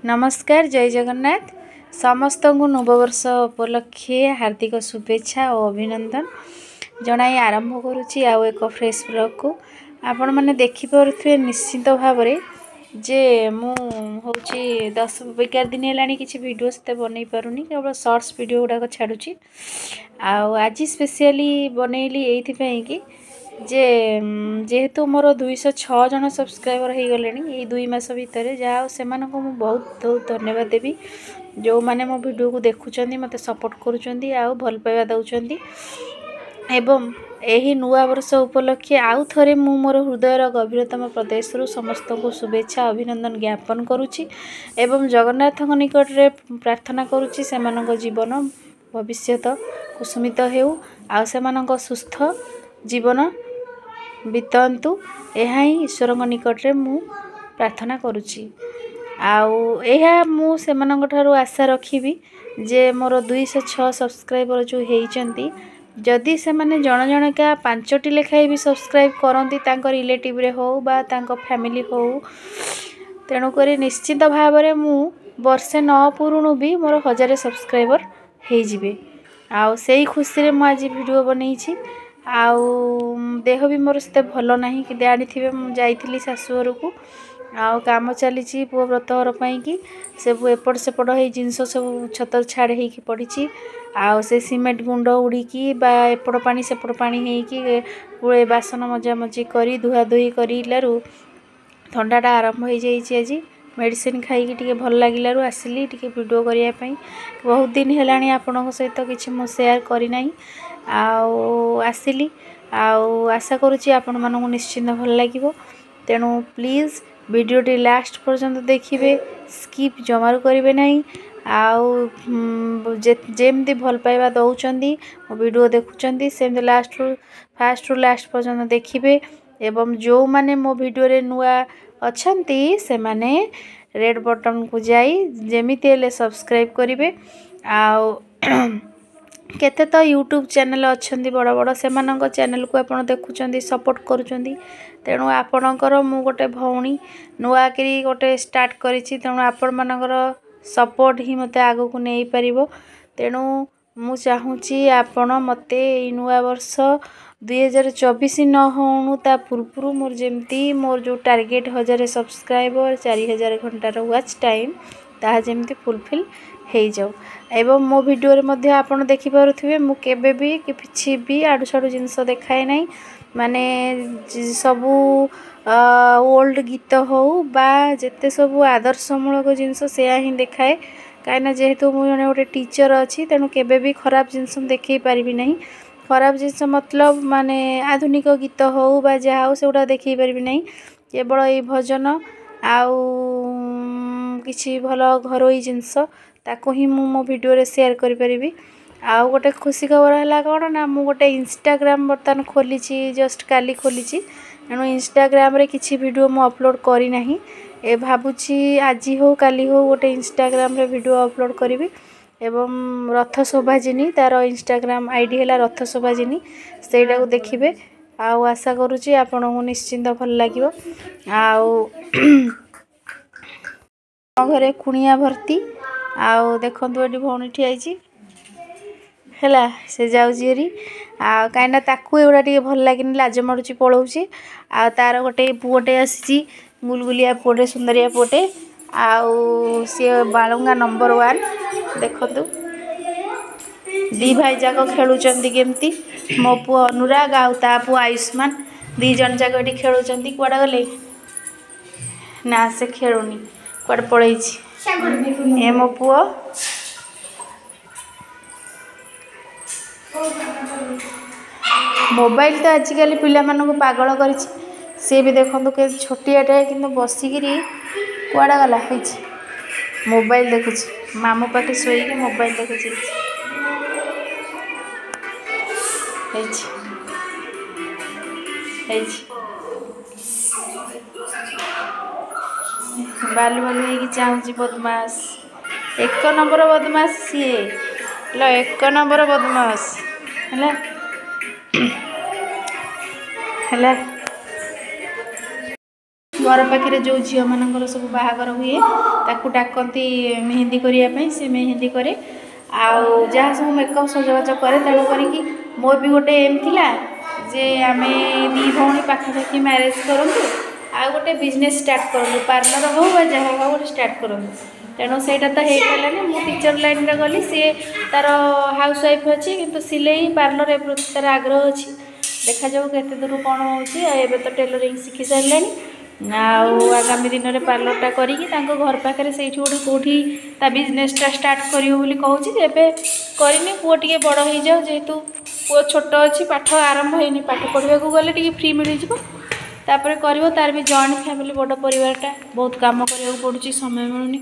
नमस्कार जय जगन्नाथ समस्त को नववर्ष उपलक्षे हार्दिक शुभेच्छा और अभिनंदन जनाई आरंभ करुच्ची आउ एक फ्रेश ब्लॉग को आपण मैंने देखिपे निश्चित भाव जे मु हूँ 10-11 दिन है कि वीडियो से बनई पारुनी केवल शॉर्ट्स वीडियो गुड़ाक छाड़ुची आज स्पेशली बनइली ये कि जेहेतु मोर 206 जन सब्सक्राइबर हो गले ये 2 मास भितर जहाँ से बहुत बहुत धन्यवाद देवी जो मैंने मो वीडियो को देखुं मत सपोर्ट करुँच भल पाइबा दौरान एवं यही नुआ वर्ष उपलक्षे आउ थे मोर हृदयर गभीरतम प्रदेश समस्त को शुभेच्छा अभिनंदन ज्ञापन करुच्ची एवं जगन्नाथ निकट में प्रार्थना करुच्ची से जीवन भविष्य कुसुमित हो आ सुस्थ जीवन बीतंतु यह ही ईश्वर निकट में मु प्रार्थना करुच्ची मु से आशा रखी जे मोर 206 सब्सक्राइबर जो होती जदि से माने जन जनका 5टी लेखाएं भी सब्सक्राइब करती रिलेटिव रे हो बा फैमिली हो तेणुक निश्चित भाव में मु वर्षे न पुरुणु भी मोर 1000 सब्सक्राइबर हो से खुशी में आज वीडियो बनई देह भी मोर से भल ना कि जानी मुझे शाशुघर को काम चली पुओ व्रतघर कि सब एपट सेपट हो जिनस सब छतर छाड़ हो पड़ी से सीमेंट गुंड उड़ीकी एपट पानी सेपट पानी हो बासन मजा मजी कर धुआ धुई करू थंडाटा आरंभ हो जाइए आज मेडिसिन खाई टी भल लगिलु आसिली टी वीडियो करने बहुत दिन है आपण सहित किसी मु सेयार करना आसिली आशा करुच्ची आपण मानक निश्चिंत भल लगे तेणु प्लीज वीडियोटी लास्ट पर्यंत देखिए स्किप जमारू करेंगे नहीं जेमती भल पाइबा दौरान मो वीडियो देखुं सेमती फास्ट रु लास्ट पर्यंत देखिए एवं जो माने मो वीडियो रे नुआ अच्छंती से माने रेड बटन को जाई जेमिति हेले सब्सक्राइब करेंगे केते तो यूट्यूब चैनल अच्छंती बड़ बड़ से चैनल को आप देखुं सपोर्ट करुँच तेणु आपणकर मु गोटे भौणी नुआकरी गोटे स्टार्ट करिछि तेणु आपण मानकर सपोर्ट ही मते आगो को नहीं पारिबो तेणु मु चाहूँची आपण मते नुआ वर्ष 2024 न होणु ता पूर्व मोर जेमती मोर जो टार्गेट 1000 सब्सक्राइबर 4000 घंटार वॉच टाइम ताहा जेमती फुलफिल हो जाओ एवं मो वीडियो रे मध्य आपण देखि पारुथिबे मु केबे भी किछि भी आडू साडू जिंस देखाए नहीं माने सबू ओल्ड गीत हो बा जेते सबू आदर्शमूलक जिनस से ही देखाए कहीं जेहेतु मुझे गोटे टीचर अच्छी तेणु केबे भी खराब जिनस देखे पारि नहीं खराब जिनस मतलब माने आधुनिक गीत हो बा जहाँ हो सेगुड़ा देखे पारि नहीं केवल ये भजन आउ किछि भल घरोई जिनस ताको ही मो वीडियो रे शेयर करि परिबी आउ गोटे खुशी खबर है कौन ना मु गोटे इंस्टाग्राम बर्तमान खोली जस्ट काली खोली तेणु इंस्टाग्राम रे किछि वीडियो मु अपलोड करी नहीं ए भाबुची आज हो काली हो गोटे इंस्टाग्राम रे वीडियो अपलोड करी एवं रथ शोभाजिनी तार इंस्टाग्राम आईडी है रथ शोभाजिनी सेटा को देखिए आउ आशा करुच्ची आपण को निश्चिंत भल लगे घरे कुणिया भर्ती आउ देखु ये भौणी ठियाई है से जाऊरी कहीं ताकू एगुड़ा टे भल लगे लाज मारूँ पलाऊँच आ तार गोटे पुओटे आसी गुलगुलिया पुओटे सुंदरिया पुओटे आउ सी बालुंगा नंबर 1 देखु दी भाई जाक खेलुंट केमती मो पु अनुराग आउ ता पु आयुष्मान 2 जन जाक ये खेलुंट कुआडा गले ना से खेलुनी कुआडे पलई ए मो पुओ मोबाइल तो आजिकल पिला मानक पागल कर सी भी देखो के छोटियाटे कि बसिकी कुआडा गला मोबाइल देखुच मामू पाखे शोक मोबाइल देखुच बालू बालू हो चाहूँ बदमाश 1 नंबर बदमाश सी लो 1 नंबर बदमाश है घर पाखे जो झील मानकर सब बाहागर हुए ताकू डाकती मेहंदी करने से मेहंदी करे आउ जहाँ सब मेकअप सजबाज करे तेणु करी मोर भी गोटे एम थिला जे आम दी भौणी पाखापाखि मैरेज करूँ आ गोटे बिजनेस स्टार्ट करूँ पार्लर हो जहाँ हो गोटे स्टार्ट करूँ तेणु से तो हो पारानी मु टीचर लाइन रे गली सी तार हाउस वाइफ अच्छी किंतु सिलाई पार्लर तार आग्रह अच्छी देखा जाऊ केते दूर कौन हो तो टेलरिंग शिखी सारे आगामी दिन में पार्लरटा करी घर पाखे से गोटे कौटी बिजनेसटा स्टार्ट करी कहूँ करनी पुओ टे बड़ हो जाओ जेहेतु पुओ छोट अच्छी पाठ आरंभ होनी पाठ पढ़ा गले टे फ्री मिल तापर कर तार भी जॉइंट फैमिली बड़ परिवारटा बहुत काम करा पड़ुची समय मिलूनी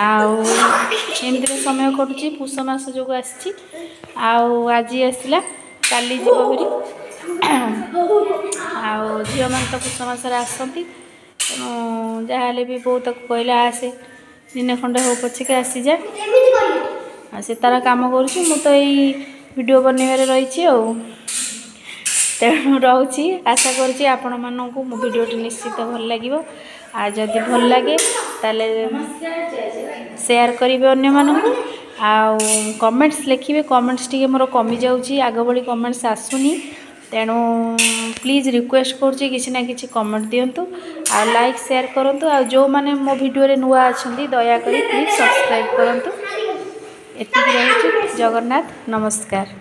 आमती समय कटुची पुष मास जो आसी आज आसला काली जीव भरी झील मान तो पुष मसरे आसती तेणु जहाँ भी बहुत कहला आसे दिने खंडे हो पछे आसी जा से तार कम करुँच मु तो यही वीडियो बनवार रही तेणु रोची आशा करुँची आपण मानू मो वीडियोटी निश्चित भल लगे जदि भल लगे ताले शेयर करेंगे अन्य मानू कमेंट्स लिखे कमेंट्स टी मोर कमी जाऊँगी आग भली कमेंट्स आसुनी तेणु प्लीज रिक्वेस्ट करुँची किसी ना कि कमेंट दिंतु आ लाइक शेयर करूँ आ जो मैंने मो वीडियो नुआ अच्छा दयाकोरी प्लीज सब्सक्राइब करूँ। एतिक रही जगन्नाथ नमस्कार।